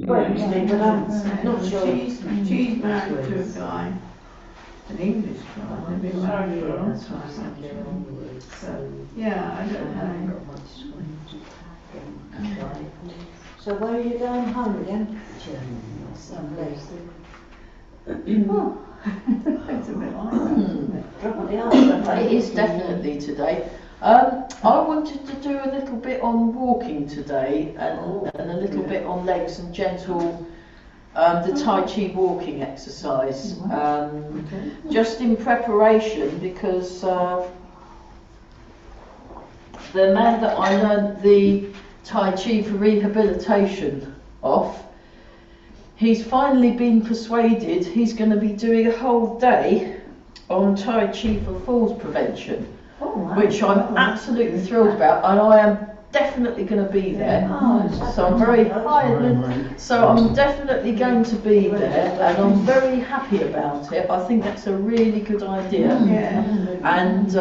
Wednesday, but I'm not sure. She's married to a guy, an English guy. They've been married for a long time, actually. So, yeah, I don't know. So where are you going home again? Someplace. Oh, it's a bit like that, isn't it? Drop the answer. It is definitely today. I wanted to do a little bit on walking today and a little bit on legs and gentle, the Tai Chi walking exercise. Just in preparation because the man that I learned the Tai Chi for rehabilitation off, he's finally been persuaded he's going to be doing a whole day on Tai Chi for falls prevention, which I'm absolutely thrilled about, and I am definitely going to be there. So I'm very so I'm definitely going to be there, and I'm very happy about it. I think that's a really good idea. And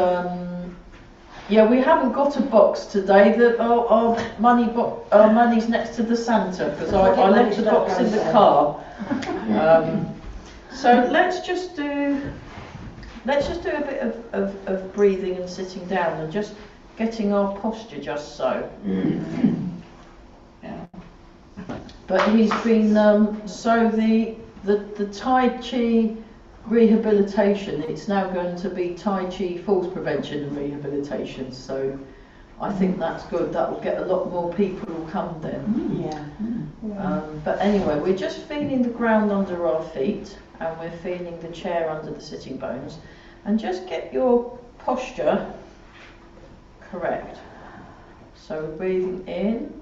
yeah, we haven't got a box today. Our money's next to the Santa because I left the box in the car. So let's just do a bit of breathing and sitting down and just getting our posture just so. Yeah. But he's been so the Tai Chi rehabilitation, it's now going to be Tai Chi falls prevention and rehabilitation, so I think that's good. That will get a lot more people who come then. But anyway, we're just feeling the ground under our feet and we're feeling the chair under the sitting bones, and just get your posture correct. So we're breathing in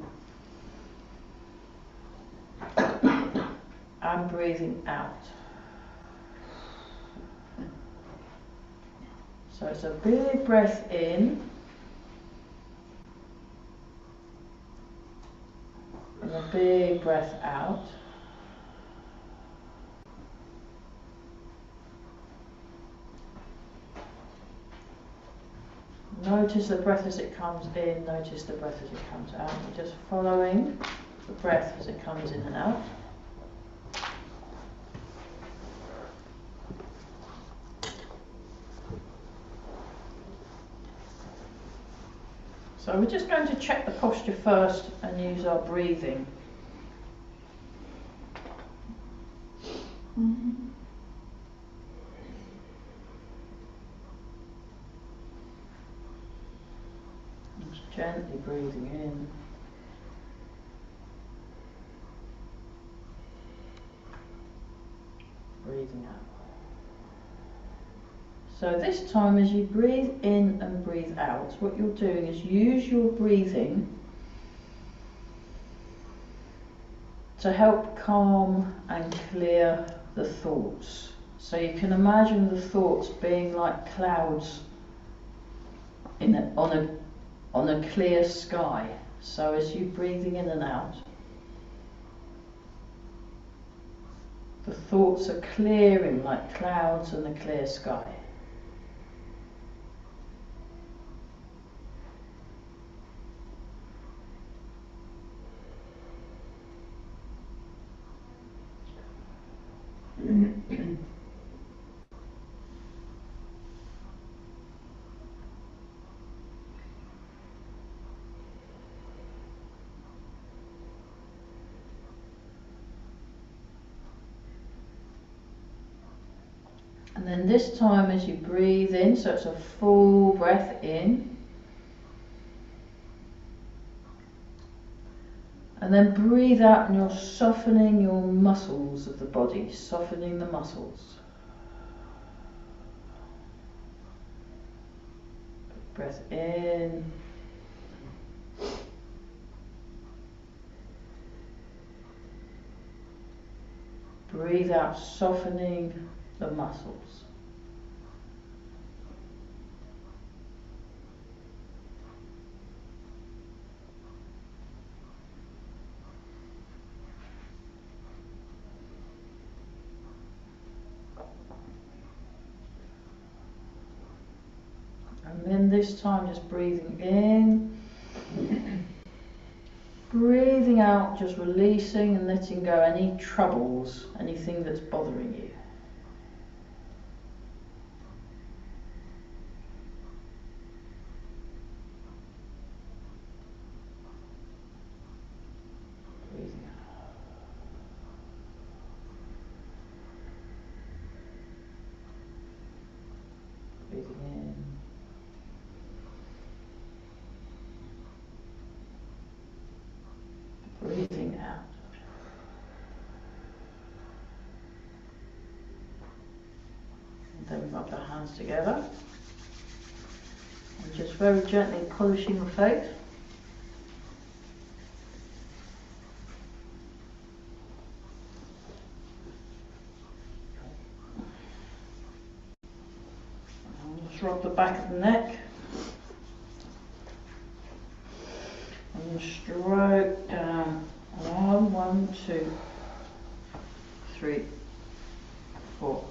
and breathing out. So it's a big breath in and a big breath out. Notice the breath as it comes in, notice the breath as it comes out. We're just following the breath as it comes in and out. So we're just going to check the posture first and use our breathing. Just gently breathing in. Breathing out. So this time as you breathe in and breathe out, what you're doing is use your breathing to help calm and clear the thoughts. So you can imagine the thoughts being like clouds on a clear sky. So as you're breathing in and out, the thoughts are clearing like clouds in a clear sky. And then this time as you breathe in, so it's a full breath in, and then breathe out and you're softening your muscles of the body, softening the muscles. Breath in. Breathe out, softening the muscles. And then this time just breathing in, breathing out, just releasing and letting go any troubles, anything that's bothering you. Breathing out. Breathing in. Breathing out. And then rub the hands together. And just very gently polishing your face. And just rub the back of the neck. And stroke down. 1, 2, 3, 4,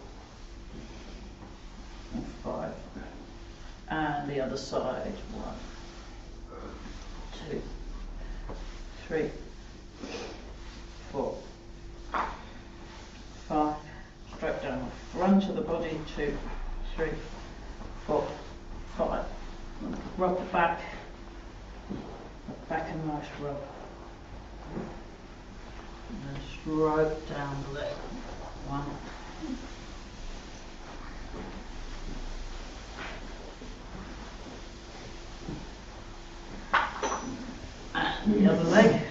and 5. And the other side. 1, 2, 3, 4, 5. Stroke down the front of the body. 2, 3, 4, 5. Rub the back. Back and nice rub. And then stroke down the leg. 1. And the other leg.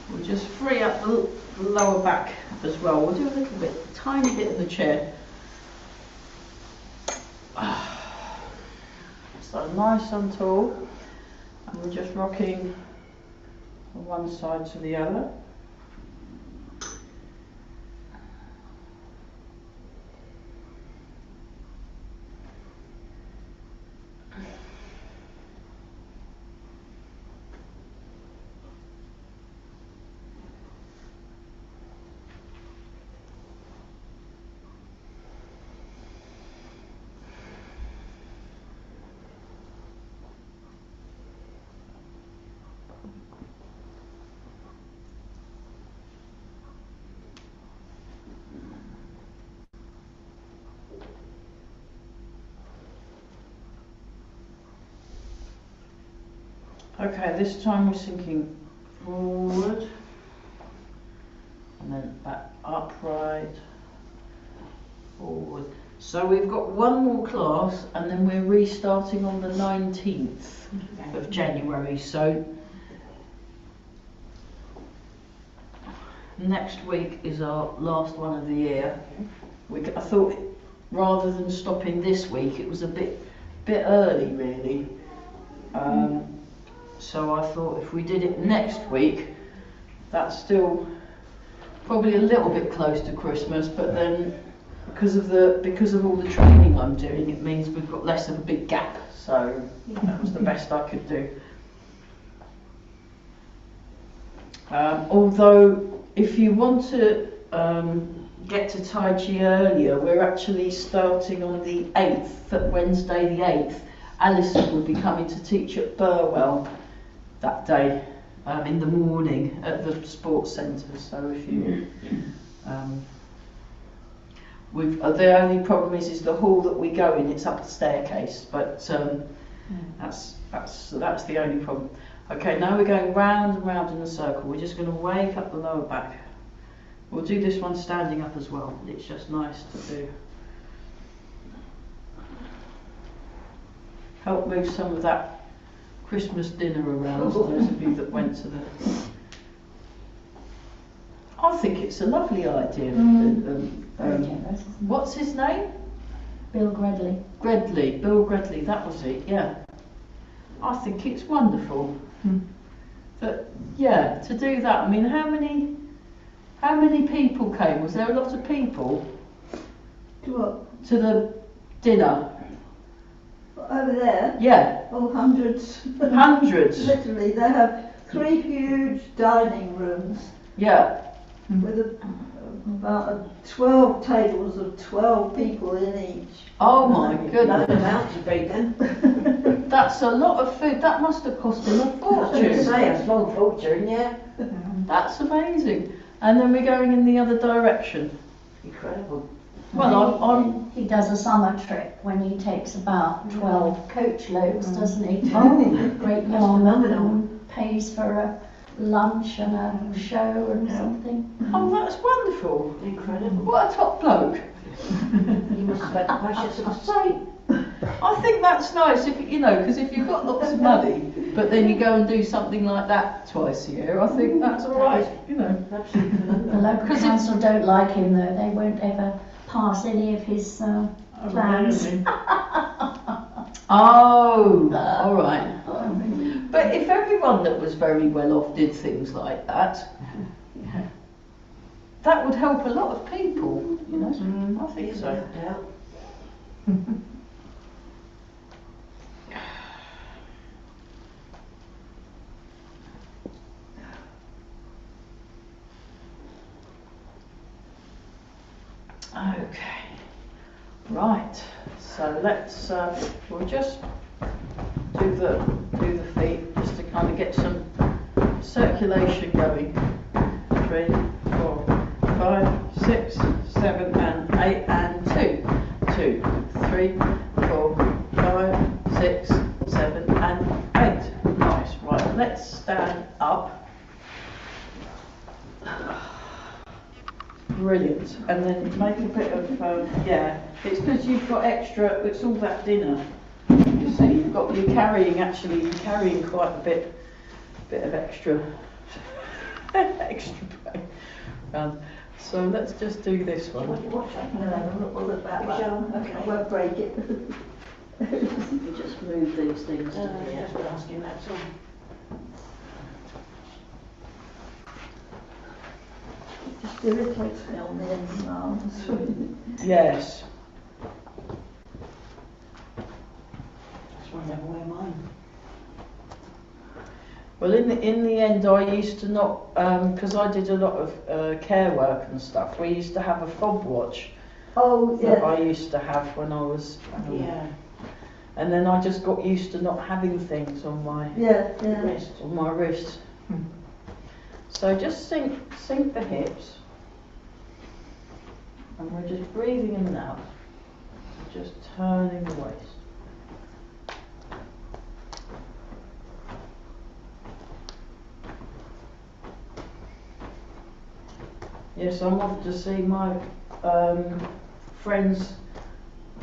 We'll just free up the lower back as well. We'll do a little bit, tiny bit in the chair. So nice and tall, and we're just rocking from one side to the other. Okay, this time we're sinking forward and then back upright, forward. So we've got one more class and then we're restarting on the 19th of January. So next week is our last one of the year. I thought rather than stopping this week, it was a bit early really. So I thought if we did it next week, that's still probably a little bit close to Christmas, but then because of all the training I'm doing, it means we've got less of a big gap. So that was the best I could do. Although if you want to get to Tai Chi earlier, we're actually starting on the 8th, Wednesday the 8th. Alison will be coming to teach at Burwell that day in the morning at the sports centre. So if you, the only problem is the hall that we go in. It's up a staircase, but that's the only problem. Okay, now we're going round and round in a circle. We're just going to wake up the lower back. We'll do this one standing up as well. It's just nice to do. Help move some of that Christmas dinner around, so those of you that went to the... I think it's a lovely idea. What's his name? Bill Gredley. Bill Gredley, that was it, yeah. I think it's wonderful. But yeah, to do that, I mean, how many people came? Was there a lot of people? To what? To the dinner? Over there? Yeah. Oh, hundreds. Hundreds? Literally, they have 3 huge dining rooms Yeah. with about 12 tables of 12 people in each. Oh my Load goodness. of out to feed then. That's a lot of food. That must have cost him a I was going to fortune. say a small fortune, yeah. That's amazing. And then we're going in the other direction. Incredible. Well, I'm He does a summer trip when he takes about 12 coach loads, doesn't he? Oh, Great that's Yarmouth phenomenal. and pays for a lunch and a show and something. Oh, that's wonderful. Incredible. What a top bloke. You must have had the precious of a saint. I think that's nice, if you know, because if you've got lots of money, but then you go and do something like that twice a year, I think that's all right, you know. Absolutely The phenomenal. local Because council don't like him though, they won't ever pass any of his plans. Oh, all right. But if everyone that was very well off did things like that, that would help a lot of people, you know. I think so. No doubt. Okay, right. So let's we'll just do the feet just to kind of get some circulation going. 3, 4, 5, 6, 7, and 8, and 2, 2, 3, 4, 5, 6, 7, and 8. Nice. Right. Let's stand up. Brilliant. And then make a bit of, yeah, it's because you've got extra, it's all that dinner. You see, you're carrying quite a bit of extra, extra weight around. So let's just do this one. What's that? No, we'll look back. Okay. I won't break it. You just move these things to here. That's what I'm asking, that's all. Just irritates me on the ends and arms. Yes. That's why I never wear mine. Well, in the end, I used to not, because I did a lot of care work and stuff. We used to have a fob watch Oh, that yeah. I used to have when I was, Yeah. and then I just got used to not having things on my Yeah, yeah. Wrist. wrist. So just sink the hips, and we're just breathing in and out, just turning the waist. Yes, I'm off to see my friend's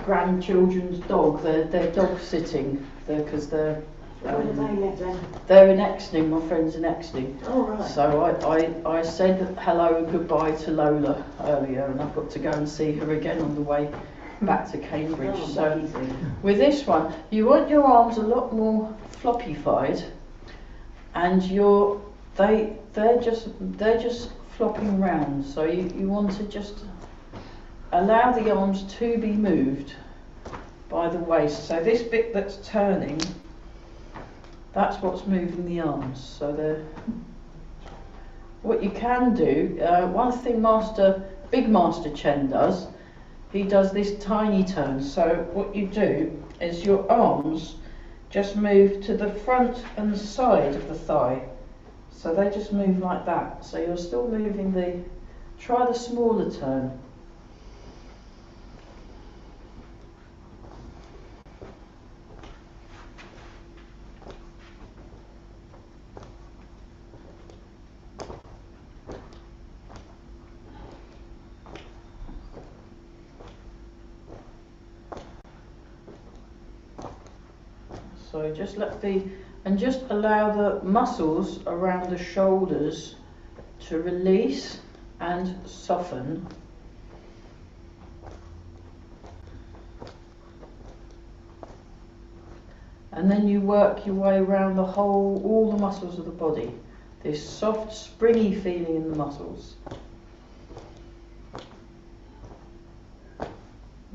grandchildren's dog. They're dog sitting there because they're Where do they live then? they're in Exning. My friend's in Exning. Oh, right. So I said hello and goodbye to Lola earlier, and I've got to go and see her again on the way back to Cambridge. Oh, So easy. with this one, you want your arms a lot more floppy-fied, and they're just flopping round. So you want to just allow the arms to be moved by the waist. So this bit that's turning, that's what's moving the arms. So what you can do, one thing Big Master Chen does, he does this tiny turn. So what you do is your arms just move to the front and the side of the thigh. So they just move like that. So you're still moving try the smaller turn. So just just allow the muscles around the shoulders to release and soften. And then you work your way around all the muscles of the body. This soft, springy feeling in the muscles.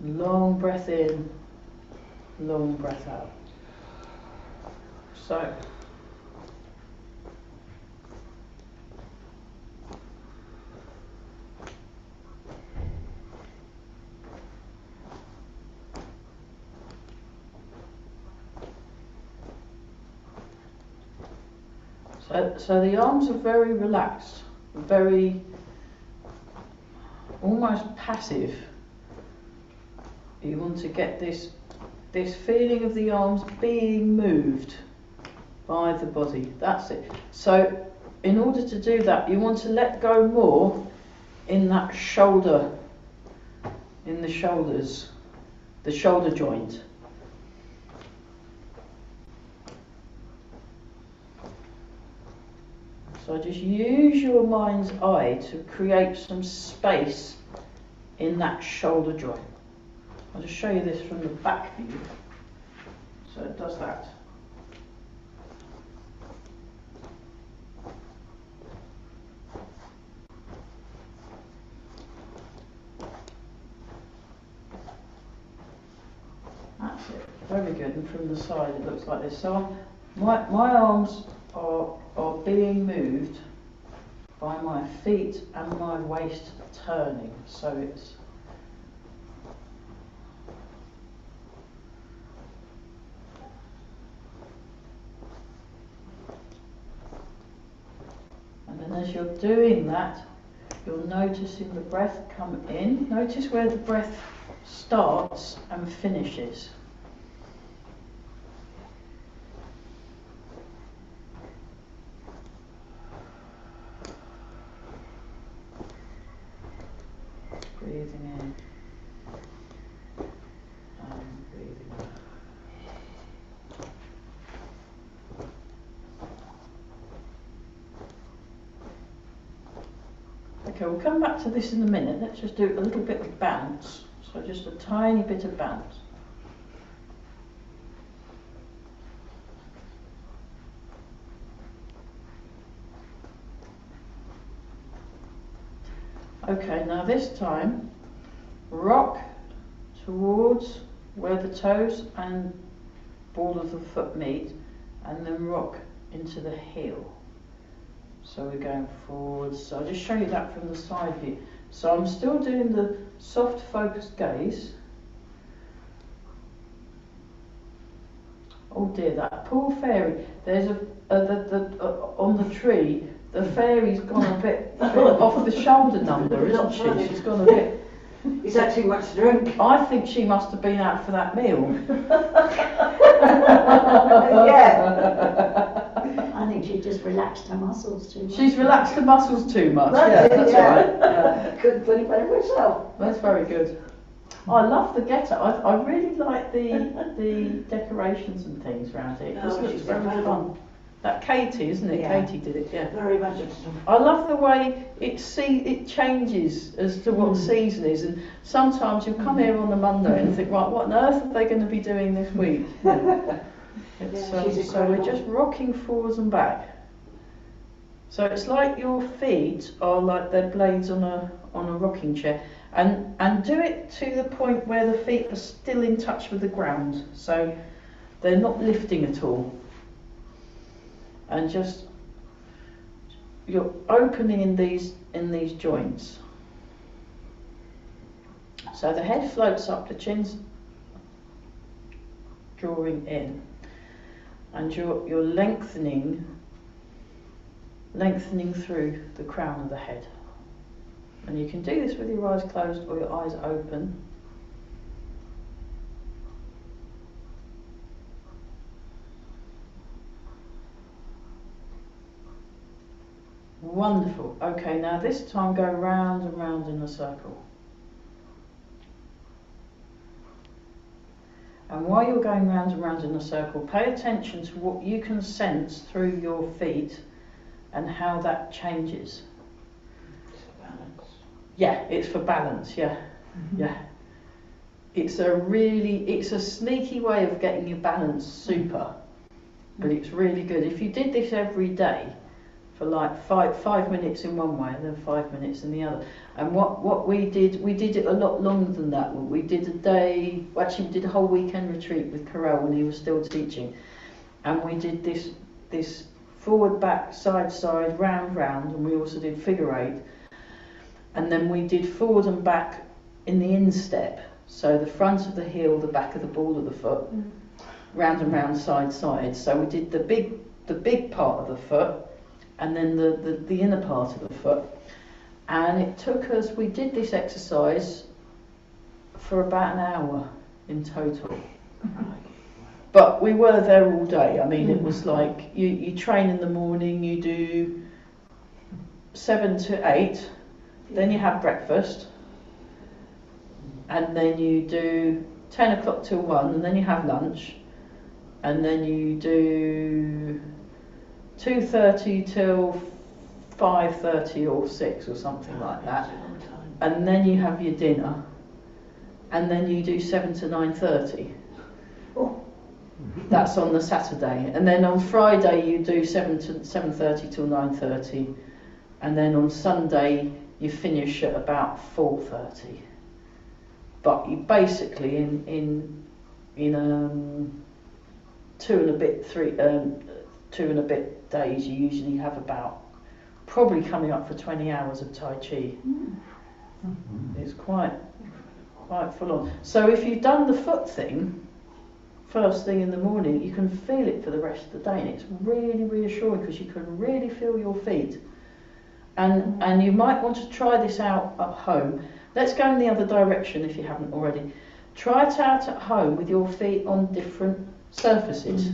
Long breath in, long breath out. So, So the arms are very relaxed, very almost passive. You want to get this feeling of the arms being moved by the body. That's it. So in order to do that, you want to let go more in that shoulder, in the shoulders, the shoulder joint. So just use your mind's eye to create some space in that shoulder joint. I'll just show you this from the back view. So it does that. That's it. Very good. And from the side it looks like this. So my arms are being moved by my feet and my waist turning. So it's and then as you're doing that, you're noticing the breath come in. Notice where the breath starts and finishes. Breathing in and breathing out. Okay, we'll come back to this in a minute. Let's just do a little bit of bounce. So just a tiny bit of bounce. Okay, now this time, rock towards where the toes and ball of the foot meet, and then rock into the heel. So we're going forwards. So I'll just show you that from the side view. So I'm still doing the soft focused gaze. Oh dear, that poor fairy. There's on the tree. The fairy's gone a bit off the shoulder number, isn't she? She's gone a bit. Is that too much to drink? I think she must have been out for that meal. Yeah. I think she just relaxed her muscles too much. She's relaxed her muscles too much. That's Yeah, it, that's yeah. right. Yeah. Couldn't put it better myself. That's very good. I love the get-up. I really like the decorations and things around it. It just Oh, looks she's very very fun. That Katie, isn't it? Yeah. Katie did it, yeah. Very much. I love the way it changes as to what season is, and sometimes you'll come here on a Monday and think, right, what on earth are they going to be doing this week? It's, Yeah, she's so we're incredible. just rocking forwards and back. So it's like your feet are like they're blades on a rocking chair, and do it to the point where the feet are still in touch with the ground, so they're not lifting at all. And just you're opening in these joints. So the head floats up, the chin's drawing in, and you're lengthening through the crown of the head. And you can do this with your eyes closed or your eyes open. Wonderful. Okay, now this time go round and round in a circle. And while you're going round and round in a circle, pay attention to what you can sense through your feet and how that changes. It's a balance. Yeah, it's for balance, yeah. Yeah. It's a sneaky way of getting your balance super. But it's really good. If you did this every day, for like five minutes in one way and then 5 minutes in the other. And what we did it a lot longer than that. We did a day, actually we did a whole weekend retreat with Carell when he was still teaching. And we did this forward, back, side, round, and we also did figure eight. And then we did forward and back in the instep. So the front of the heel, the back of the ball of the foot, round and round, side. So we did the big part of the foot, and then the inner part of the foot. And it took us, we did this exercise for about an hour in total. But we were there all day. I mean, it was like you train in the morning, you do 7 to 8, then you have breakfast, and then you do 10 o'clock till 1, and then you have lunch, and then you do 2:30 till 5:30 or 6 or something like that, and then you have your dinner, and then you do 7 to 9:30. That's on the Saturday, and then on Friday you do 7 to 7:30 till 9:30, and then on Sunday you finish at about 4:30. But you basically in 2 and a bit days you usually have about probably coming up for 20 hours of Tai Chi. It's quite full on. So if you've done the foot thing first thing in the morning, you can feel it for the rest of the day, and it's really reassuring because you can really feel your feet. And you might want to try this out at home. Let's go in the other direction if you haven't already. Try it out at home with your feet on different surfaces.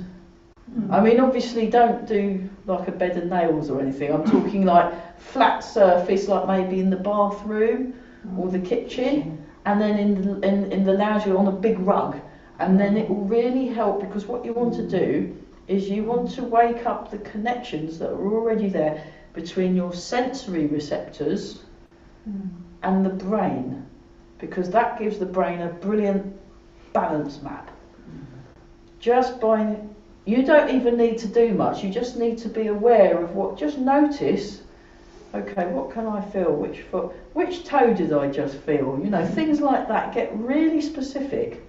I mean, obviously don't do like a bed of nails or anything. I'm talking like flat surface, like maybe in the bathroom or the kitchen, and then in the lounge you're on a big rug. And then it will really help, because what you want to do is you want to wake up the connections that are already there between your sensory receptors and the brain, because that gives the brain a brilliant balance map. Just by, you don't even need to do much, you just need to be aware of what, just notice, okay, what can I feel, which foot, which toe did I just feel, you know, things like that. Get really specific.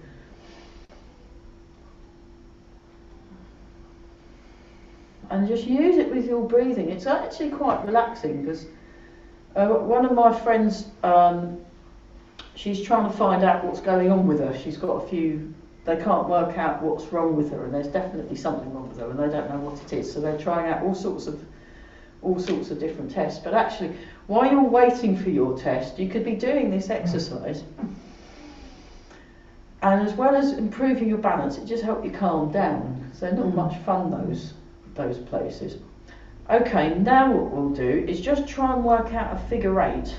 And just use it with your breathing. It's actually quite relaxing, because one of my friends, she's trying to find out what's going on with her. She's got a few, they can't work out what's wrong with her, and there's definitely something wrong with her, and they don't know what it is. So they're trying out all sorts of different tests. But actually, while you're waiting for your test, you could be doing this exercise. And as well as improving your balance, it just helps you calm down. So not much fun, those places. Okay, now what we'll do is just try and work out a figure 8.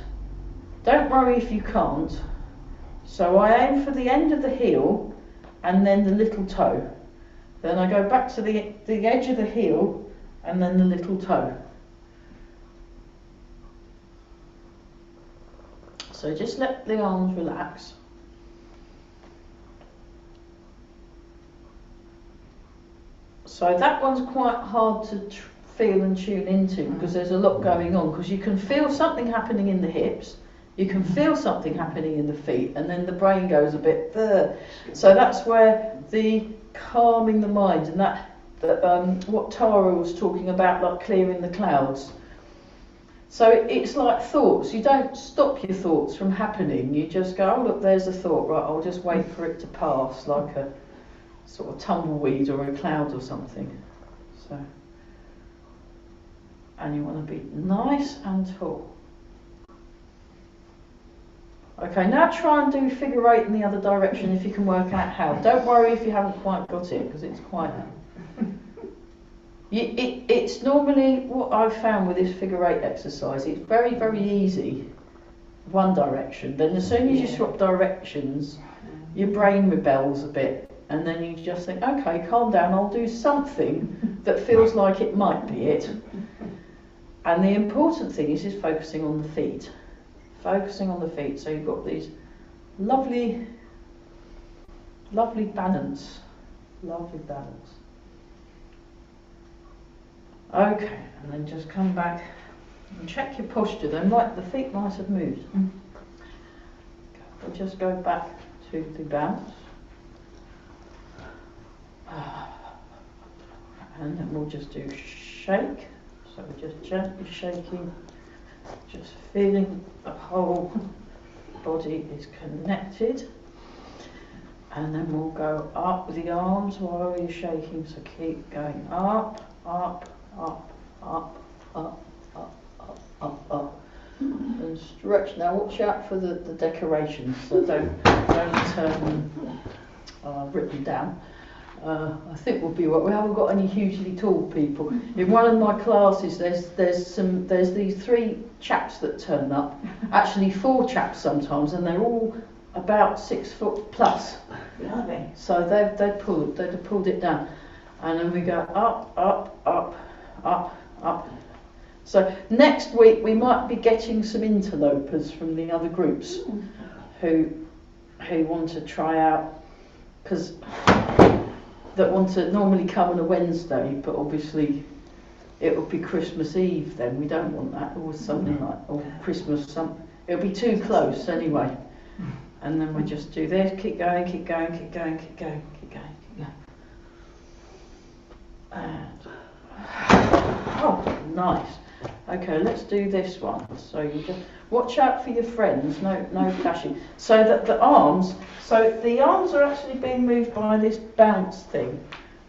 Don't worry if you can't. So I aim for the end of the heel and then the little toe. Then I go back to the edge of the heel and then the little toe. So just let the arms relax. So that one's quite hard to feel and tune into, because there's a lot going on, because you can feel something happening in the hips, you can feel something happening in the feet, and then the brain goes a bit there. So that's where the calming the mind, and that what Tara was talking about, like clearing the clouds. So it's like thoughts. You don't stop your thoughts from happening. You just go, oh look, there's a thought, right, I'll just wait for it to pass, like a sort of tumbleweed or a cloud or something. So, and you want to be nice and tall. Okay, now try and do figure 8 in the other direction if you can work out how. Don't worry if you haven't quite got it, because it's quite... It's normally what I've found with this figure 8 exercise. It's very, very easy, one direction. Then as soon as you swap directions, your brain rebels a bit. And then you just think, okay, calm down, I'll do something that feels like it might be it. And the important thing is focusing on the feet. Focusing on the feet. So you've got these lovely balance. Lovely balance. Okay, and then just come back and check your posture. Then the feet might have moved. We'll just go back to the bounce. And then we'll just do shake. So we're just gently shaking, just feeling the whole body is connected. And then we'll go up with the arms while you're shaking. So keep going up, up, up, up, up, up, up, up, up. And stretch. Now watch out for the decorations, so don't turn them written down. I think we'll be right. We haven't got any hugely tall people. In one of my classes, there's these 3 chaps that turn up. Actually, 4 chaps sometimes, and they're all about 6 foot plus. Lovely. So they'd have pulled it down, and then we go up, up, up, up, up. So next week we might be getting some interlopers from the other groups who want to try out, because that want to normally come on a Wednesday, but obviously it will be Christmas Eve then. We don't want that, or something like, or Christmas, it'll be too close anyway. And then we just do this, keep going, keep going, keep going, keep going, keep going, keep going. And, oh, nice. Okay, let's do this one. So you just watch out for your friends, no flashing. So that the arms are actually being moved by this bounce thing.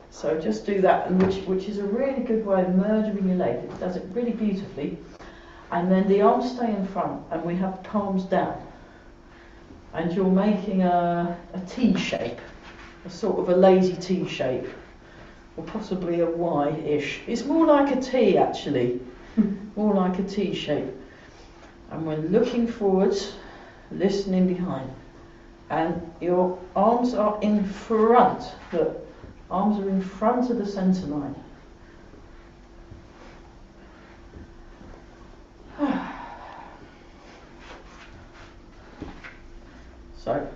So just do that, and which is a really good way of murdering your leg. It does it really beautifully. And then the arms stay in front, and we have palms down. And you're making a T shape, a sort of a lazy T shape, or possibly a Y-ish. It's more like a T actually, more like a T shape. And we're looking forwards, listening behind. And your arms are in front. Look, arms are in front of the centre line. So,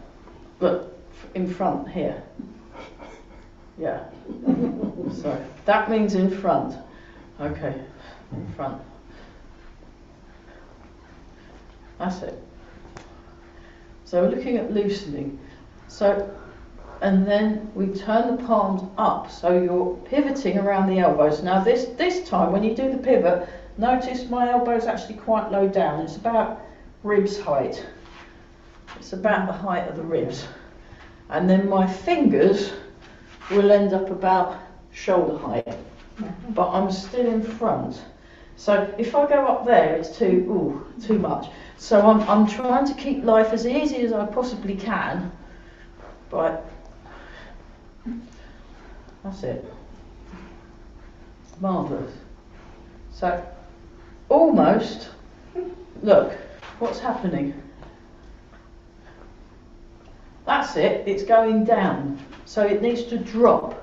look, in front here. Yeah. So, that means in front. Okay, in front. That's it. So we're looking at loosening. So, and then we turn the palms up, so you're pivoting around the elbows. Now this time, when you do the pivot, notice my elbow's actually quite low down. It's about ribs height. It's about the height of the ribs. And then my fingers will end up about shoulder height. But I'm still in front. So if I go up there, it's too much. So I'm trying to keep life as easy as I possibly can. But that's it. Marvellous. So almost, look, what's happening? That's it, it's going down. So it needs to drop.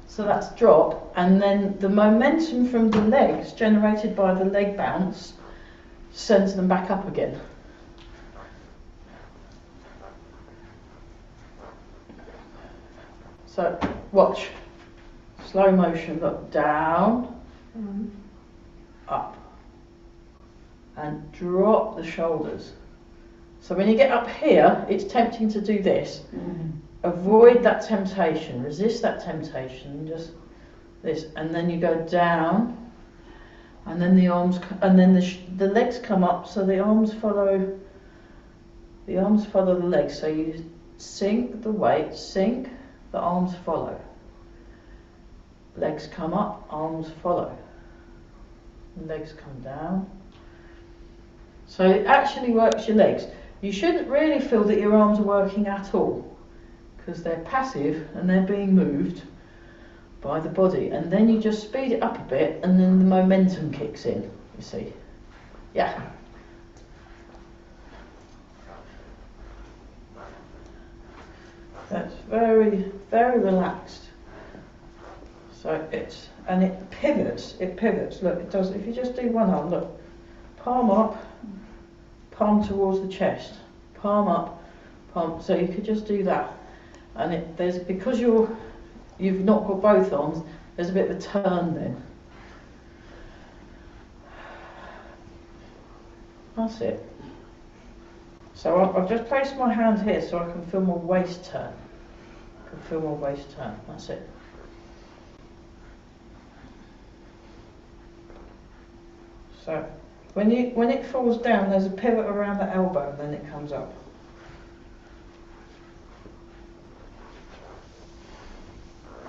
So that's drop, and then the momentum from the legs generated by the leg bounce sends them back up again. So watch, slow motion, look, down, up, and drop the shoulders. So when you get up here, it's tempting to do this. Avoid that temptation, resist that temptation, just this, and then you go down, and then the arms, and then the legs come up, so the arms follow the legs. So you sink the weight, sink, the arms follow. Legs come up, arms follow. Legs come down. So it actually works your legs. You shouldn't really feel that your arms are working at all, because they're passive and they're being moved by the body, and then you just speed it up a bit, and then the momentum kicks in, you see. Yeah. That's very, very relaxed. So it pivots, look, it does, if you just do one arm, look, palm up, palm towards the chest, palm up, palm, so you could just do that. And because you've not got both arms, there's a bit of a turn then. That's it. So I've just placed my hand here so I can feel my waist turn. That's it. So when it falls down, there's a pivot around the elbow, and then it comes up.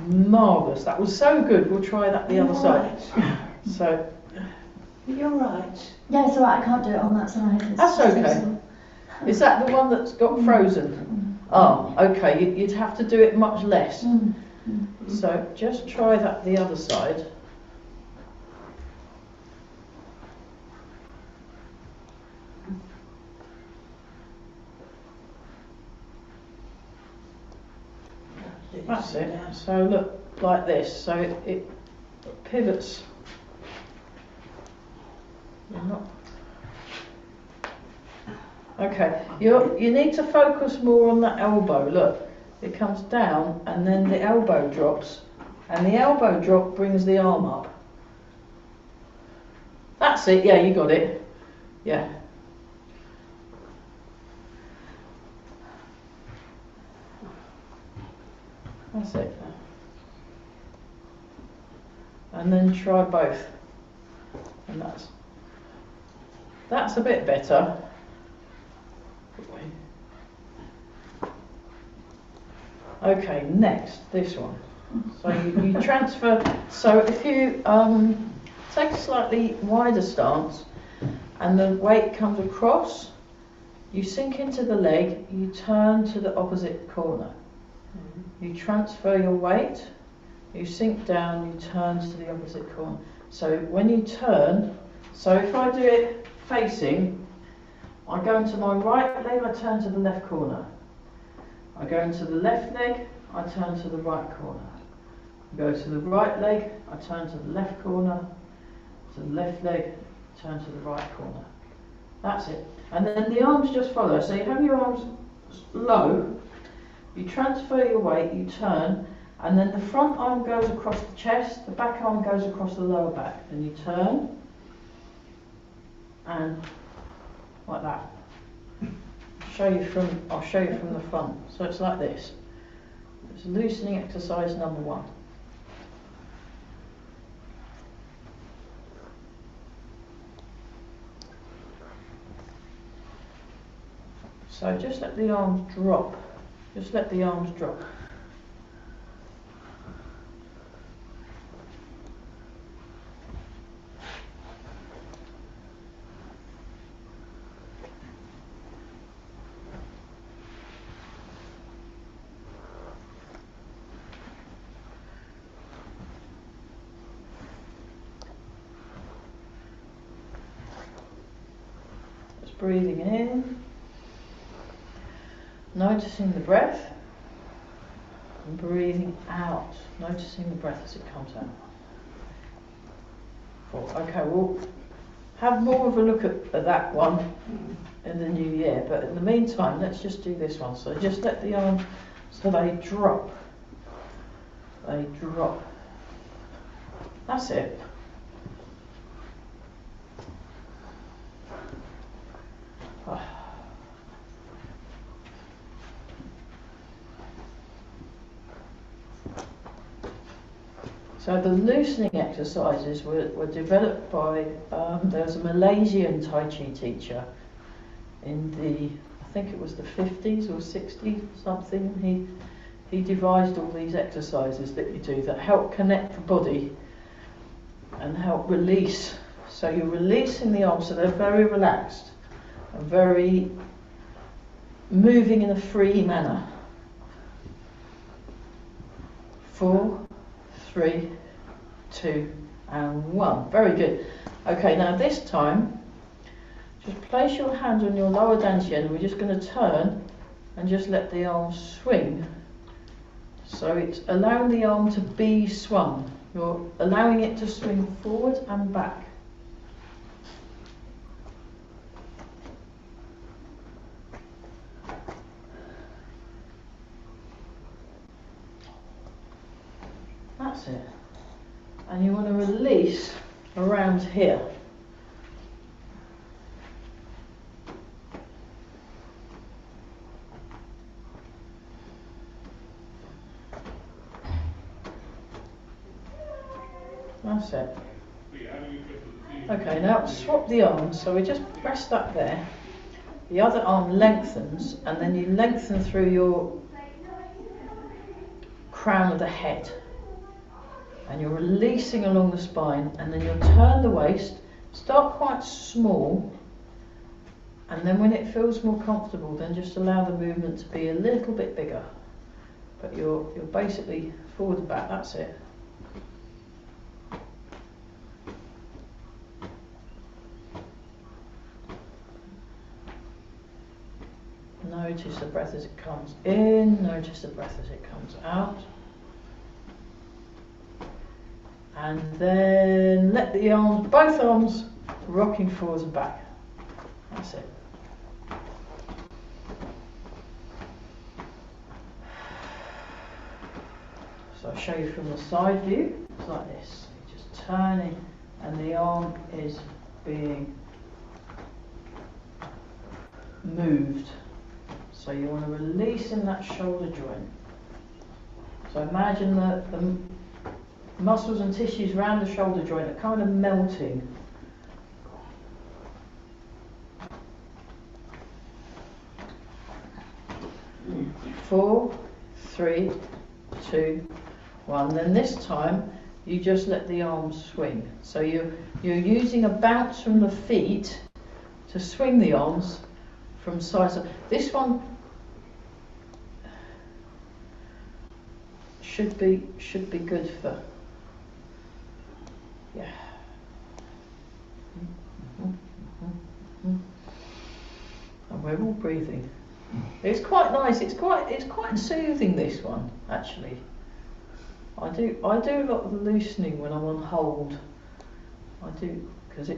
Marvellous, that was so good. We'll try that the other side. So You're right. Yeah, it's alright, I can't do it on that side. That's okay. Is that the one that's got frozen? Oh, okay, you'd have to do it much less. So just try that the other side. That's it. So look, like this. So it pivots. You're not. Okay, you need to focus more on that elbow. Look, it comes down and then the elbow drops, and the elbow drop brings the arm up. That's it. Yeah, you got it. Yeah. That's it. And then try both. And that's a bit better. Okay, next, this one. So you transfer, so if you take a slightly wider stance and the weight comes across, you sink into the leg, you turn to the opposite corner. You transfer your weight, you sink down, you turn to the opposite corner. So when you turn, so if I do it facing, I go into my right leg, I turn to the left corner. I go into the left leg, I turn to the right corner. I go to the right leg, I turn to the left corner. To the left leg, turn to the right corner. That's it. And then the arms just follow. So you have your arms low, you transfer your weight, you turn, and then the front arm goes across the chest, the back arm goes across the lower back. Then you turn, and like that. I'll show you from the front. So it's like this. It's loosening exercise number 1. So just let the arms drop. Just let the arms drop. Just breathing in. Noticing the breath, and breathing out, noticing the breath as it comes out. Okay, we'll have more of a look at that one in the new year, but in the meantime, let's just do this one. So just let the arms, so they drop. They drop. That's it. So the loosening exercises were developed by, there was a Malaysian Tai Chi teacher in the, I think it was the 50s or 60s something. He devised all these exercises that you do that help connect the body and help release. So you're releasing the arms, so they're very relaxed and very moving in a free manner. 4, 3, 2, and 1. Very good. Okay, now this time, just place your hand on your lower dantian. We're just going to turn and just let the arm swing. So it's allowing the arm to be swung. You're allowing it to swing forward and back. That's it. And you want to release around here. That's it. Okay, now swap the arms. So we just press that there. The other arm lengthens, and then you lengthen through your crown of the head. And you're releasing along the spine, and then you'll turn the waist, Start quite small, and then when it feels more comfortable, then just allow the movement to be a little bit bigger. But you're basically forward and back, that's it. Notice the breath as it comes in, notice the breath as it comes out. And then let the arms, both arms, rocking forwards and back. That's it. So I'll show you from the side view. It's like this. You're just turning and the arm is being moved. So you want to release in that shoulder joint. So imagine that the muscles and tissues around the shoulder joint are kind of melting. Four, 3, 2, 1. Then this time you just let the arms swing. So you're using a bounce from the feet to swing the arms from side to side. This one should be good for, yeah. And we're all breathing. It's quite nice. It's quite soothing, this one, actually. I do a lot of the loosening when I'm on hold. I do, because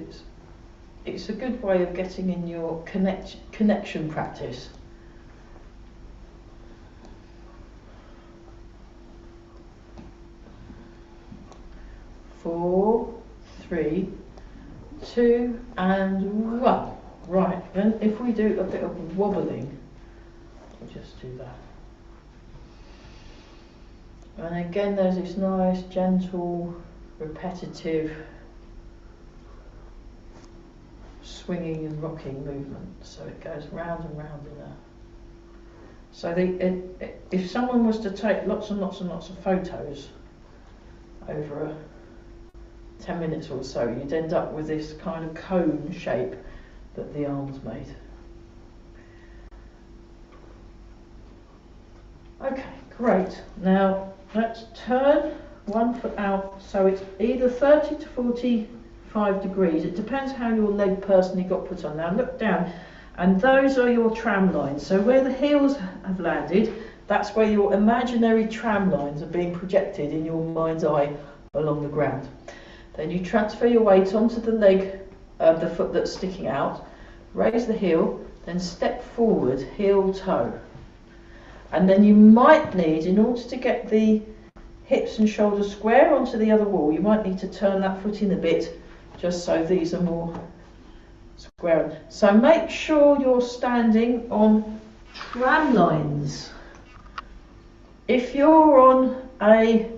it's a good way of getting in your connection practice. Four, 3, 2, and 1. Right, then if we do a bit of wobbling, we'll just do that. And again, there's this nice, gentle, repetitive swinging and rocking movement. So it goes round and round in there. So if someone was to take lots and lots and lots of photos over 10 minutes or so, you'd end up with this kind of cone shape that the arms made. Okay, great. Now let's turn one foot out, so it's either 30 to 45 degrees. It depends how your leg personally got put on. Now look down, and those are your tram lines. So where the heels have landed, that's where your imaginary tram lines are being projected in your mind's eye along the ground. Then you transfer your weight onto the leg, the foot that's sticking out, raise the heel, then step forward, heel, toe. And then you might need, in order to get the hips and shoulders square onto the other wall, you might need to turn that foot in a bit, just so these are more square. So make sure you're standing on tram lines. If you're on a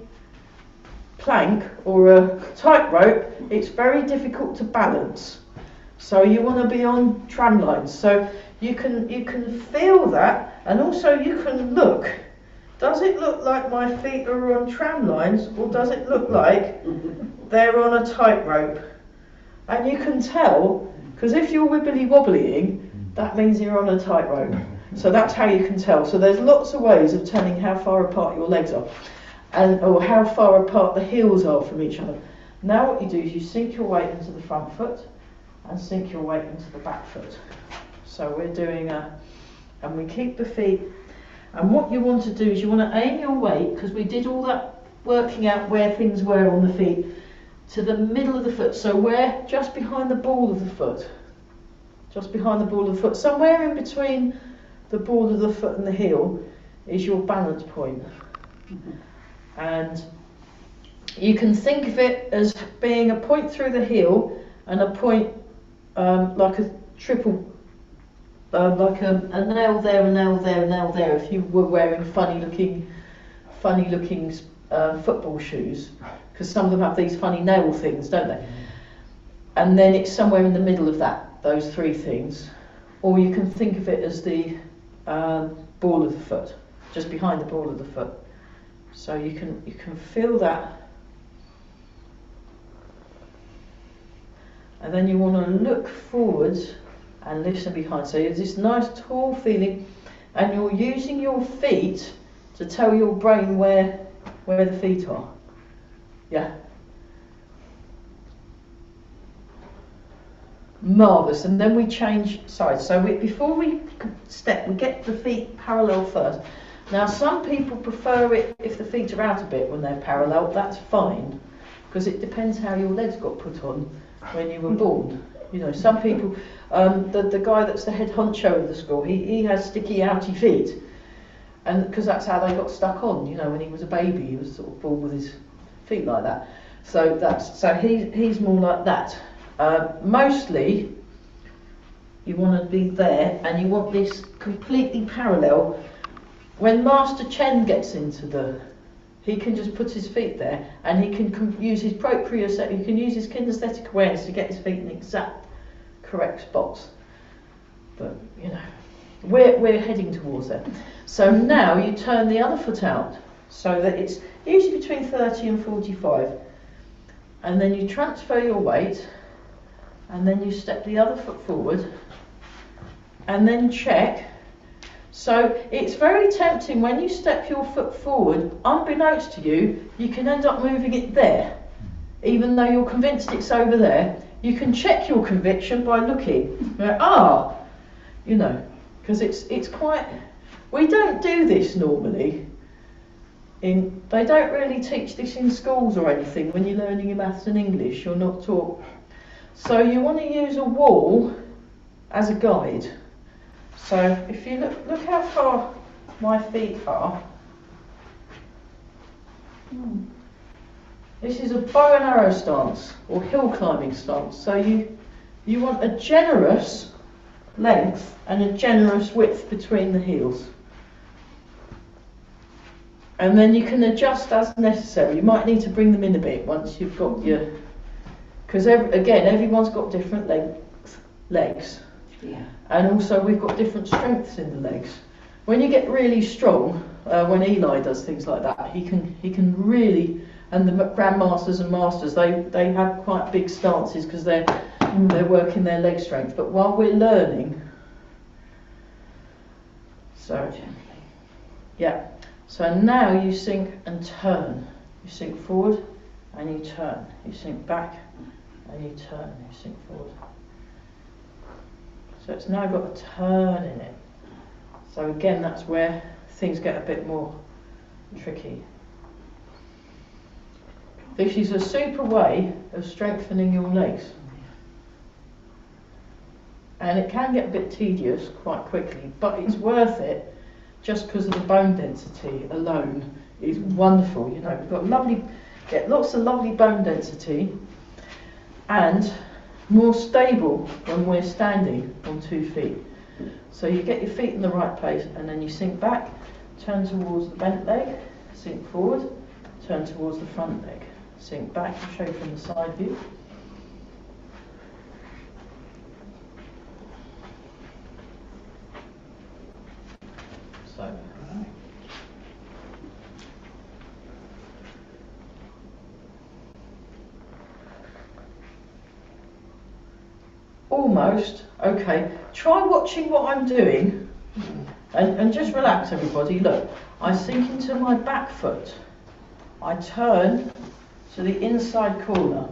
plank or a tightrope, it's very difficult to balance. So you want to be on tram lines. So you can feel that, and also you can look. Does it look like my feet are on tram lines, or does it look like they're on a tightrope? And you can tell, because if you're wibbly wobblying, that means you're on a tightrope. So that's how you can tell. So there's lots of ways of telling how far apart your legs are, or how far apart the heels are from each other. Now what you do is you sink your weight into the front foot and sink your weight into the back foot. So we're doing and we keep the feet, and what you want to do is you want to aim your weight, because we did all that working out where things were on the feet, to the middle of the foot. So we're just behind the ball of the foot. Just behind the ball of the foot. Somewhere in between the ball of the foot and the heel is your balance point. And you can think of it as being a point through the heel and a point like a triple, like a nail there, a nail there, a nail there, if you were wearing funny looking football shoes, because some of them have these funny nail things, don't they? And then it's somewhere in the middle of that, those three things. Or you can think of it as the ball of the foot, just behind the ball of the foot. So you can feel that. and then you want to look forwards and listen behind. So there's this nice tall feeling, and you're using your feet to tell your brain where the feet are. Yeah. Marvellous. And then we change sides. So before we step, we get the feet parallel first. Now some people prefer it if the feet are out a bit when they're parallel. That's fine, because it depends how your legs got put on when you were born. You know, some people, the guy that's the head honcho of the school, he has sticky outy feet, and because that's how they got stuck on. You know, when he was a baby, he was sort of born with his feet like that. So he's more like that. Mostly, you want to be there, and you want this completely parallel. When Master Chen gets into he can just put his feet there, and he can use his proprioception, he can use his kinesthetic awareness to get his feet in exact correct spots. But, you know, we're heading towards that. So now you turn the other foot out, so that it's usually between 30 and 45. And then you transfer your weight, and then you step the other foot forward, and then check. So it's very tempting when you step your foot forward, unbeknownst to you, you can end up moving it there. Even though you're convinced it's over there, you can check your conviction by looking. You know, because it's quite, we don't do this normally. They don't really teach this in schools or anything. When you're learning your maths and English, you're not taught. So you want to use a wall as a guide. So if you look how far my feet are. This is a bow and arrow stance, or hill climbing stance. So you want a generous length and a generous width between the heels. And then you can adjust as necessary. You might need to bring them in a bit once you've got your, because again, everyone's got different legs. Yeah. And also we've got different strengths in the legs. When you get really strong, when Eli does things like that, he can really, and the grandmasters and masters, they have quite big stances because they're working their leg strength. But while we're learning, so yeah. So now you sink and turn. You sink forward and you turn. You sink back and you turn. You sink forward. So it's now got a turn in it. So again, that's where things get a bit more tricky. This is a super way of strengthening your legs. And it can get a bit tedious quite quickly, but it's worth it just because of the bone density alone is wonderful. You know, we've got get lots of lovely bone density, and more stable when we're standing on 2 feet. So you get your feet in the right place, and then you sink back, turn towards the bent leg, sink forward, turn towards the front leg, sink back, show from the side view. So almost okay. Try watching what I'm doing, and just relax, everybody. Look, I sink into my back foot, I turn to the inside corner,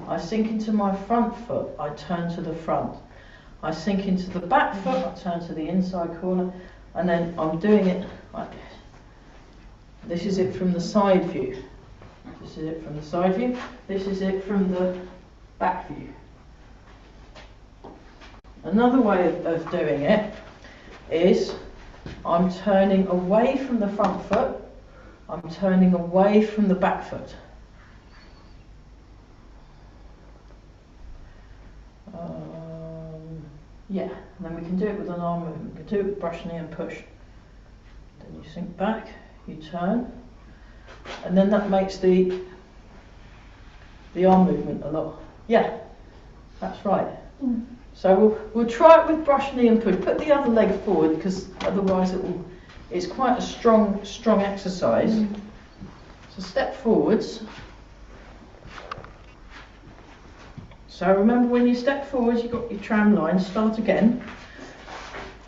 I sink into my front foot, I turn to the front, I sink into the back foot, I turn to the inside corner, and then I'm doing it like this. This is it from the side view. This is it from the side view. This is it from the back view. Another way of doing it is I'm turning away from the front foot, I'm turning away from the back foot. Yeah, and then we can do it with an arm movement. We can do it with brush, knee and push. Then you sink back, you turn, and then that makes the arm movement a lot. Yeah, that's right. So we'll try it with brush, knee and push. Put the other leg forward, because otherwise it's quite a strong exercise. So step forwards, So remember, when you step forward, you've got your tram line, start again.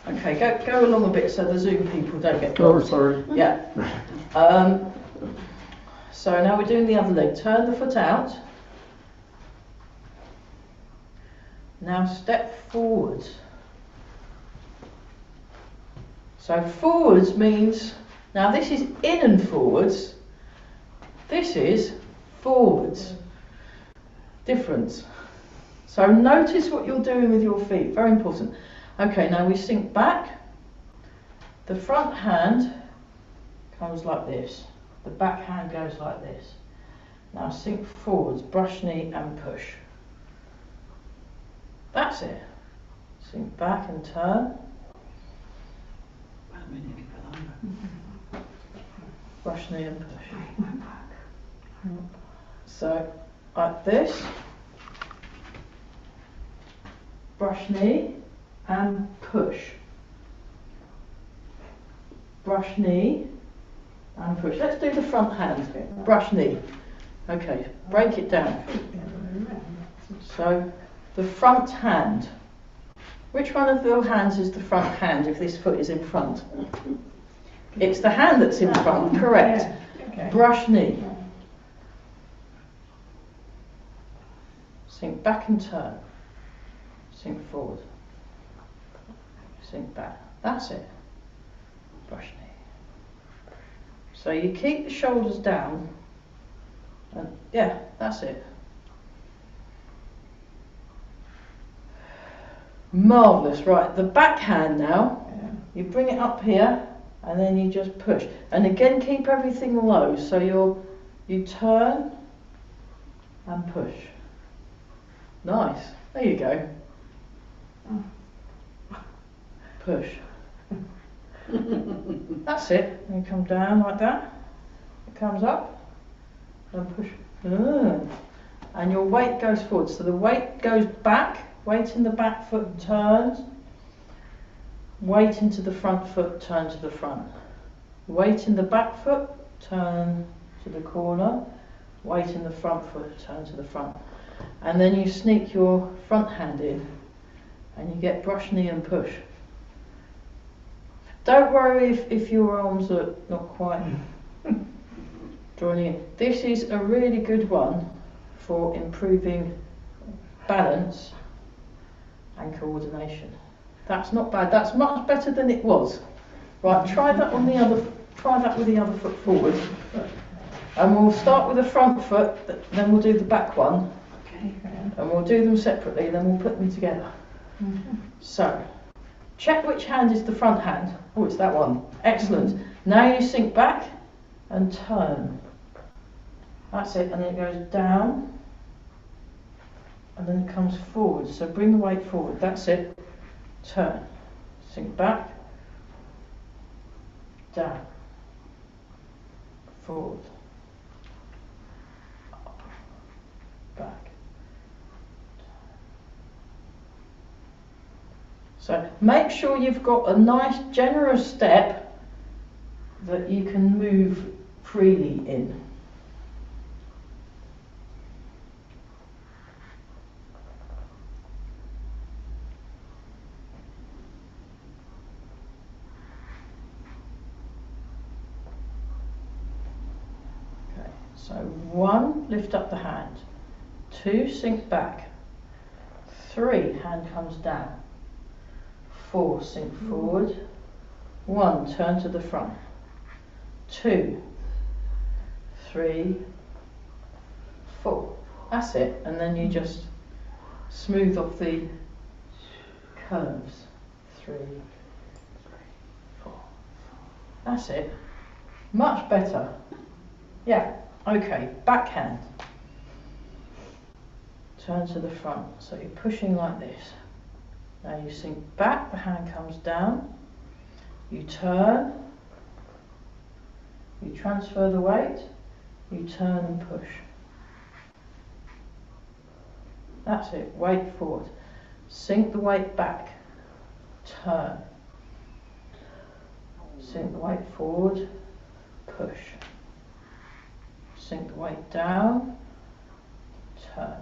Okay, go along a bit so the Zoom people don't get Oh, lost. sorry. Yeah. So now we're doing the other leg. Turn the foot out. Now step forwards. So forwards means, now this is in and forwards. This is forwards. Difference. So notice what you're doing with your feet, very important. Okay, now we sink back. The front hand comes like this. The back hand goes like this. Now sink forwards, brush knee and push. That's it. Sink back and turn. Brush knee and push. So, like this. Brush knee and push. Brush knee and push. Let's do the front hand. Brush knee. Okay, break it down. So, the front hand. Which one of the hands is the front hand if this foot is in front? It's the hand that's in front, correct. Okay. Brush knee. Sink back and turn. Sink forward. Sink back. That's it. Brush knee. So you keep the shoulders down. And yeah, that's it. Marvellous. Right, the back hand now. You bring it up here and then you just push. And again, keep everything low. So you turn and push. Nice. There you go. Push. That's it. And you come down like that. It comes up and push. And your weight goes forward. So the weight goes back. Weight in the back foot turns. Weight into the front foot, turn to the front. Weight in the back foot, turn to the corner. Weight in the front foot, turn to the front. And then you sneak your front hand in and you get brush knee and push. Don't worry if your arms are not quite drawing in. This is a really good one for improving balance and coordination. That's not bad. That's much better than it was. Right, try that with the other foot forward. And we'll start with the front foot, then we'll do the back one. Okay. And we'll do them separately, then we'll put them together. So, check which hand is the front hand. Oh, it's that one. Excellent. Now you sink back and turn. That's it, and then it goes down. And then it comes forward. So bring the weight forward. That's it. Turn. Sink back. Down. Forward. Up. Back. So make sure you've got a nice generous step that you can move freely in. Okay, so 1, lift up the hand. 2, sink back. 3, hand comes down. 4, sink forward. 1, turn to the front. 2, 3, 4. That's it. And then you just smooth off the curves. 3, 4. That's it. Much better. Yeah. Okay. Backhand. Turn to the front. So you're pushing like this. Now you sink back, the hand comes down, you turn, you transfer the weight, you turn and push. That's it, weight forward. Sink the weight back, turn. Sink the weight forward, push. Sink the weight down, turn.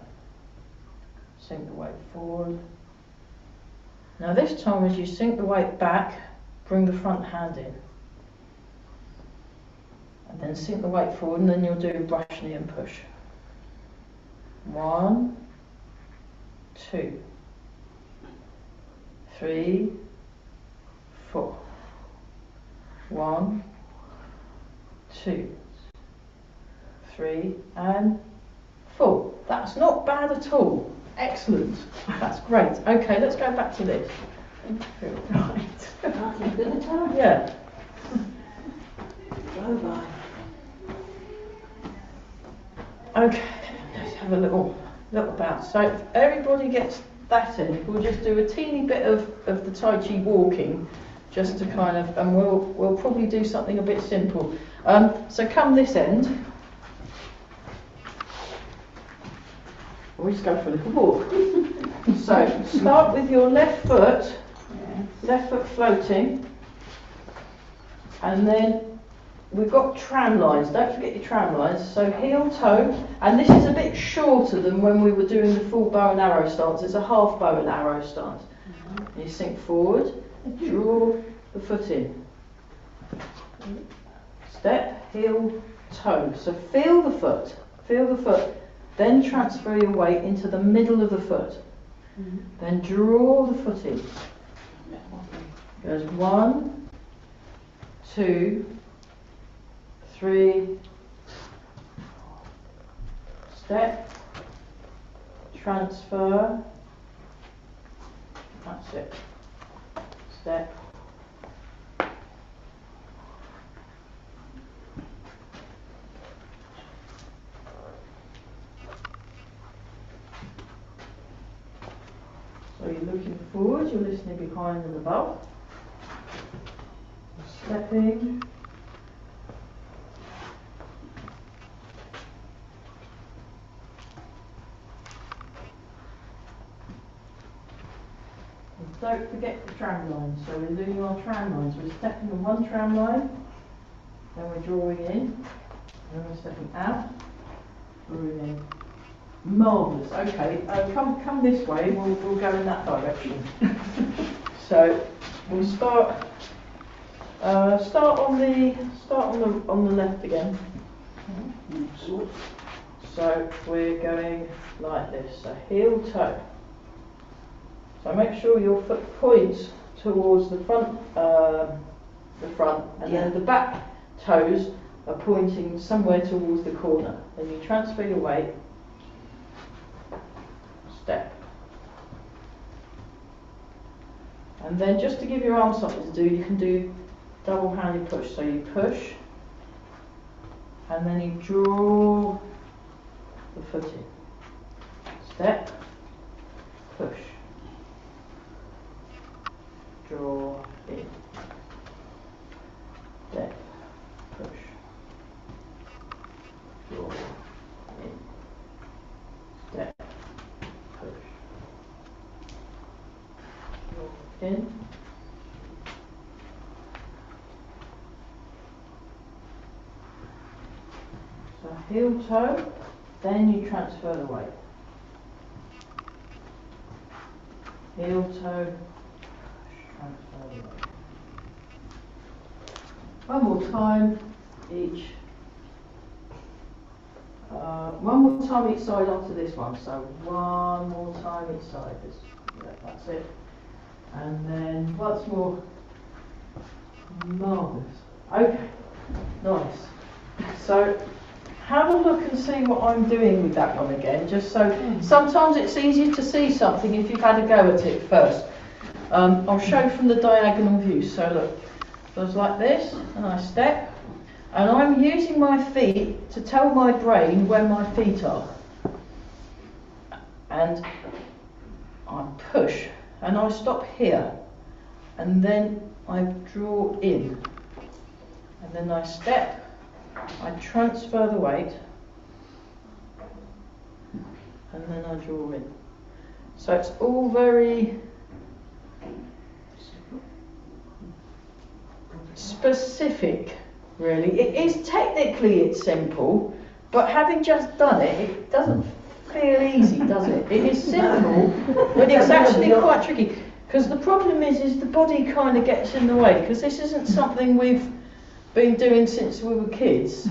sink the weight forward. Now this time as you sink the weight back, bring the front hand in. And then sink the weight forward, and then you'll do brush knee and push. 1, 2, 3, 4. 1, 2, 3 and 4. That's not bad at all. Excellent. That's great. Okay, let's go back to this. Right. Nothing good at all. Yeah. Go by. Okay, let's have a little bounce. So if everybody gets that in, we'll just do a teeny bit of the Tai Chi walking, just to kind of, and we'll probably do something a bit simple. So come this end. We'll just go for a little walk. So start with your left foot floating, and then we've got tram lines. Don't forget your tram lines. So heel toe, and this is a bit shorter than when we were doing the full bow and arrow stance. It's a half bow and arrow stance. You sink forward, draw the foot in. Step, heel, toe. So feel the foot, then transfer your weight into the middle of the foot. Then draw the foot in. Goes 1, 2, 3, step, transfer, that's it, step, so you're looking forward, you're listening behind and above, stepping, and don't forget the tram lines. So we're doing our tram lines. We're stepping on one tram line, then we're drawing in, and then we're stepping out, drawing in. Marvellous. Okay, come this way. We'll go in that direction. So we'll start on the left again. So we're going like this. So heel toe. So make sure your foot points towards the front, and then the back toes are pointing somewhere towards the corner. Then you transfer your weight. Step. And then just to give your arm something to do, you can do double-handed push. So you push, and then you draw the foot in. Step, push, draw in. Step, push, draw in. Step, push, draw in. So heel toe, then you transfer the weight. Heel toe, transfer the weight. One more time each. One more time each side after this one. So one more time each side. That's it. And then once more. Marvellous. Okay. Nice. So have a look and see what I'm doing with that one again, just so sometimes it's easier to see something if you've had a go at it first. I'll show from the diagonal view. So look, it goes like this, and I step, and I'm using my feet to tell my brain where my feet are. And I push, and I stop here, and then I draw in, and then I step. I transfer the weight, and then I draw in. So it's all very specific, really. It is technically it's simple, but having just done it, it doesn't feel easy, does it? It is simple, but it's actually quite tricky. Because the problem is the body kind of gets in the way. Because this isn't something we've been doing since we were kids,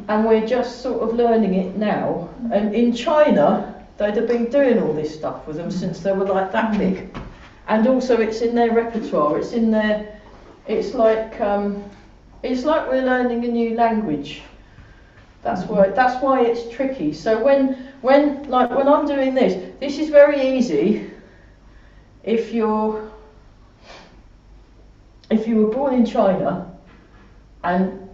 and we're just sort of learning it now. And in China, they'd have been doing all this stuff with them since they were like that big. And also, it's in their repertoire. It's in their. It's like we're learning a new language. That's why it's tricky. So when I'm doing this is very easy if you were born in China and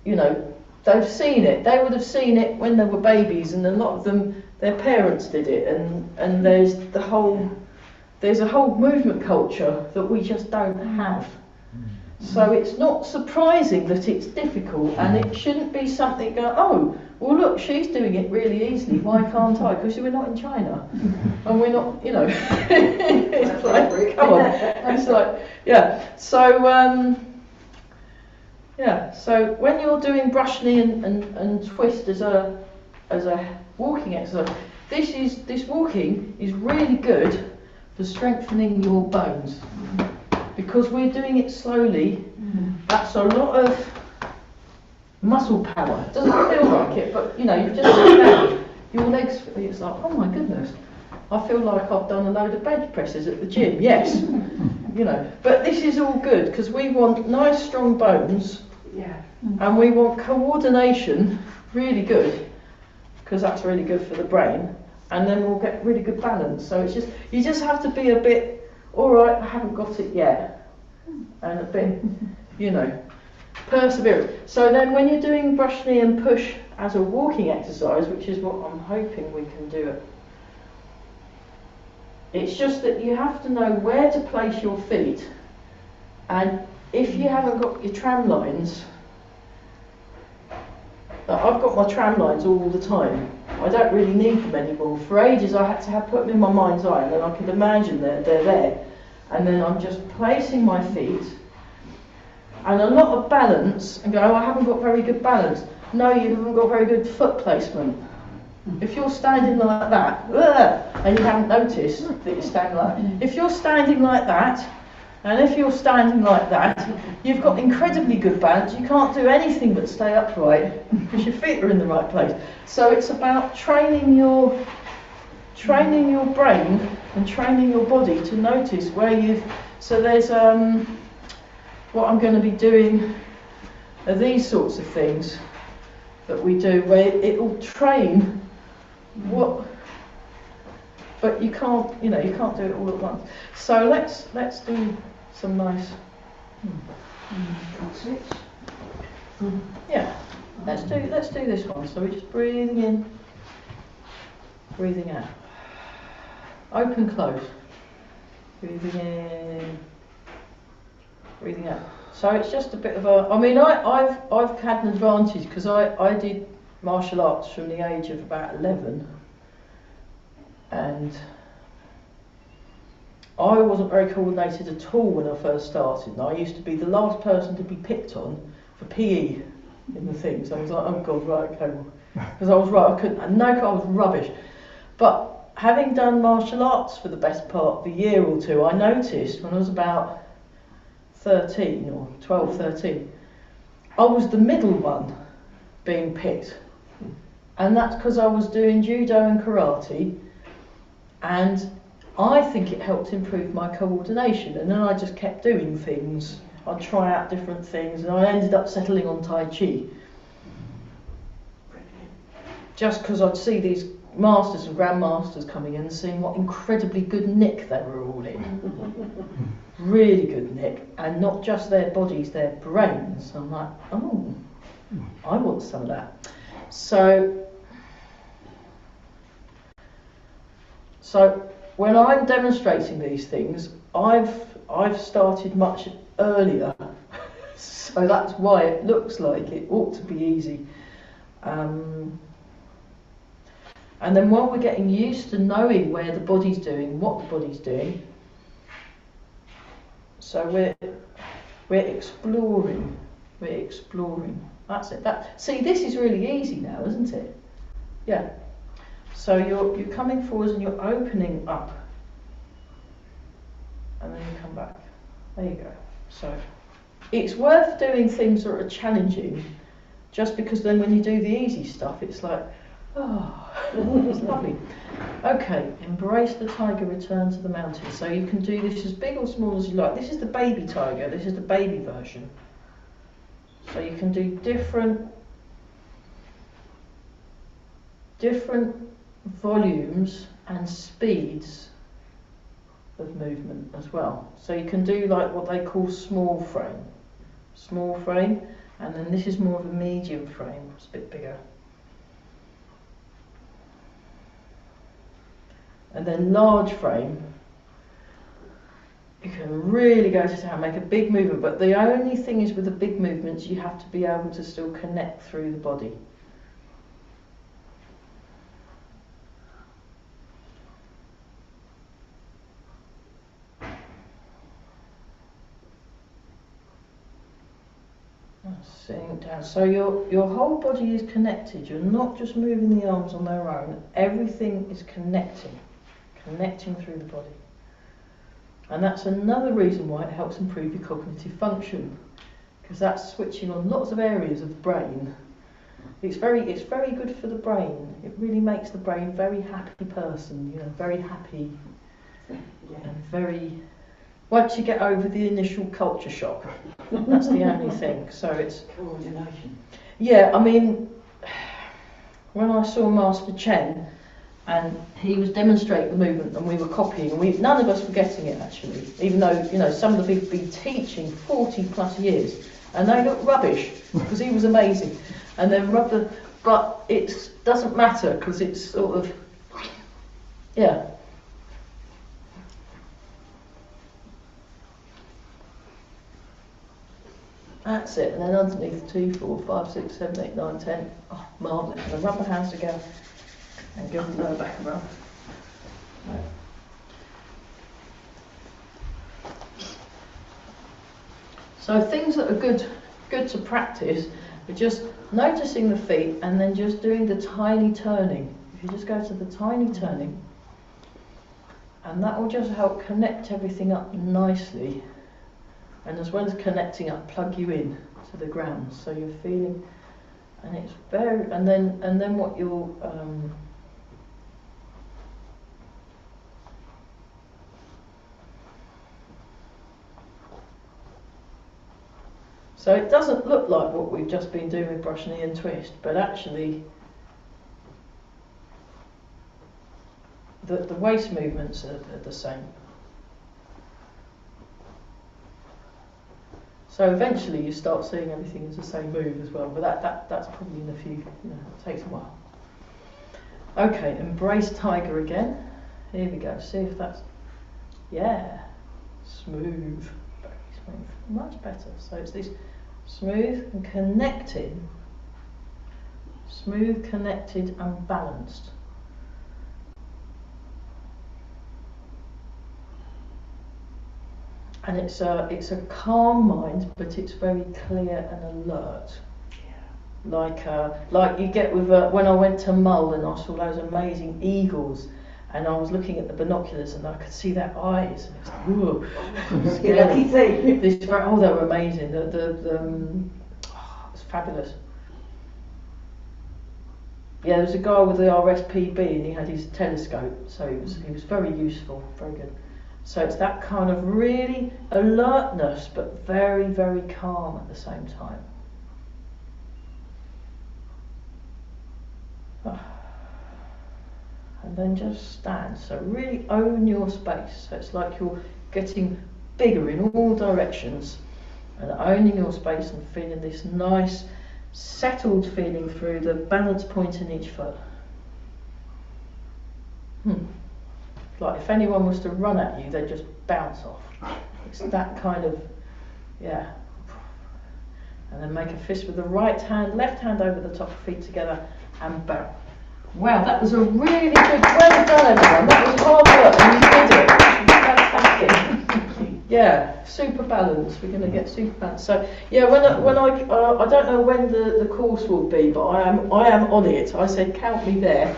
they've seen it. They would have seen it when they were babies, and a lot of them, their parents did it, and there's a whole movement culture that we just don't have. So it's not surprising that it's difficult, and it shouldn't be something going, oh, well look, she's doing it really easily, why can't I? Because we're not in China, and we're not, it's like, come on, it's like, yeah. So, so when you're doing brush knee and twist as a walking exercise, this walking is really good for strengthening your bones. Because we're doing it slowly, that's a lot of muscle power. It doesn't feel like it, but you've just stand, your legs, it's like, oh my goodness, I feel like I've done a load of bench presses at the gym, yes. But this is all good, because we want nice strong bones, and we want coordination, really good, because that's really good for the brain, and then we'll get really good balance. So it's just, you just have to be a bit, all right, I haven't got it yet, and a bit, perseverance. So then when you're doing brush knee and push as a walking exercise, which is what I'm hoping we can do it's just that you have to know where to place your feet, and if you haven't got your tram lines, I've got my tram lines all the time. I don't really need them anymore. For ages I had to put them in my mind's eye, and then I could imagine they're there. And then I'm just placing my feet, and a lot of balance, and go, oh, I haven't got very good balance. No, you haven't got very good foot placement. If you're standing like that, and you haven't noticed that you're standing like that, if you're standing like that, and if you're standing like that, you've got incredibly good balance. You can't do anything but stay upright, because your feet are in the right place. So it's about training your brain and training your body to notice where so there's what I'm going to be doing are these sorts of things that we do where it will train but you can't do it all at once. So let's do some nice let's do this one. So we're just breathing in, breathing out. Open, close. Breathing in, breathing out. So it's just a bit of I've had an advantage because I did martial arts from the age of about 11, and I wasn't very coordinated at all when I first started. And I used to be the last person to be picked on for PE in the things. I was like, oh God, right, okay, because I was rubbish. But having done martial arts for the best part of a year or two, I noticed when I was about 13 or 12, 13, I was the middle one being picked. And that's because I was doing judo and karate, and I think it helped improve my coordination. And then I just kept doing things. I'd try out different things, and I ended up settling on Tai Chi. Just because I'd see these masters and grandmasters coming in and seeing what incredibly good nick they were all in. Really good nick, and not just their bodies, their brains. I'm like, oh, I want some of that. So when I'm demonstrating these things, I've started much earlier, so that's why it looks like it ought to be easy. And then while we're getting used to knowing where the body's doing, what the body's doing, so we're exploring. That's it. See, this is really easy now, isn't it? Yeah. So you're coming forwards and you're opening up, and then you come back. There you go. So it's worth doing things that are challenging, just because then when you do the easy stuff, it's like, oh, it's lovely. Okay, embrace the tiger, return to the mountain. So you can do this as big or small as you like. This is the baby tiger, this is the baby version. So you can do different volumes and speeds of movement as well. So you can do like what they call small frame, and then this is more of a medium frame, it's a bit bigger. And then large frame, you can really go to town, make a big movement, but the only thing is with the big movements, you have to be able to still connect through the body. Sink down. So your whole body is connected. You're not just moving the arms on their own. Everything is connecting through the body. And that's another reason why it helps improve your cognitive function, because that's switching on lots of areas of the brain. It's very good for the brain. It really makes the brain a very happy person. You know, very happy and very. Once you get over the initial culture shock, that's the only thing. So it's Coordination. yeah. I mean, when I saw Master Chen, and he was demonstrating the movement, and we were copying, and none of us were getting it actually, even though some of the big been teaching 40+ years, and they look rubbish because he was amazing, and then but it doesn't matter because it's sort of yeah. That's it, and then underneath 2, 4, 5, 6, 7, 8, 9, 10. Oh, marvellous. And then rub the hands together and give the lower back a rub. Right. So things that are good to practice are just noticing the feet and then just doing the tiny turning. If you just go to the tiny turning, and that will just help connect everything up nicely. And as well as connecting up, plug you in to the ground, so you're feeling, and it's very, and then what you'll so it doesn't look like what we've just been doing with brush, knee and twist, but actually the waist movements are the same. So eventually you start seeing everything as the same move as well, but that's probably in a few, it takes a while. Okay, embrace tiger again. Here we go, see if that's, yeah, smooth, very smooth, much better. So it's this smooth and connected, smooth, connected and balanced. And it's a calm mind, but it's very clear and alert. Yeah. Like you get with when I went to Mull and I saw those amazing eagles, and I was looking at the binoculars and I could see their eyes, and it was like, whoa, scary. They were amazing. It was fabulous. Yeah, there was a guy with the RSPB and he had his telescope, so he was very useful, very good. So it's that kind of really alertness, but very, very calm at the same time. And then just stand. So really own your space. So it's like you're getting bigger in all directions and owning your space and feeling this nice, settled feeling through the balance point in each foot. Like if anyone was to run at you, they'd just bounce off. It's that kind of, yeah. And then make a fist with the right hand, left hand over the top of feet together, and bow. Wow, that was a really good, well done everyone. That was hard work and you did it. Fantastic. Yeah, super balance. We're going to get super balance. So yeah, when I don't know when the course will be, but I am on it. I said count me there.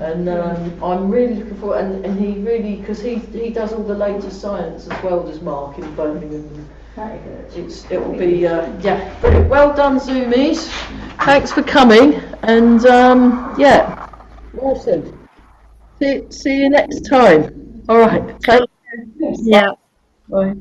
And I'm really looking forward, and he really, because he does all the latest science as well, does Mark in Birmingham. Very good. It'll be, yeah, brilliant. Well done, Zoomies. Thanks for coming, and yeah, awesome. See you next time. All right. Yeah. Bye.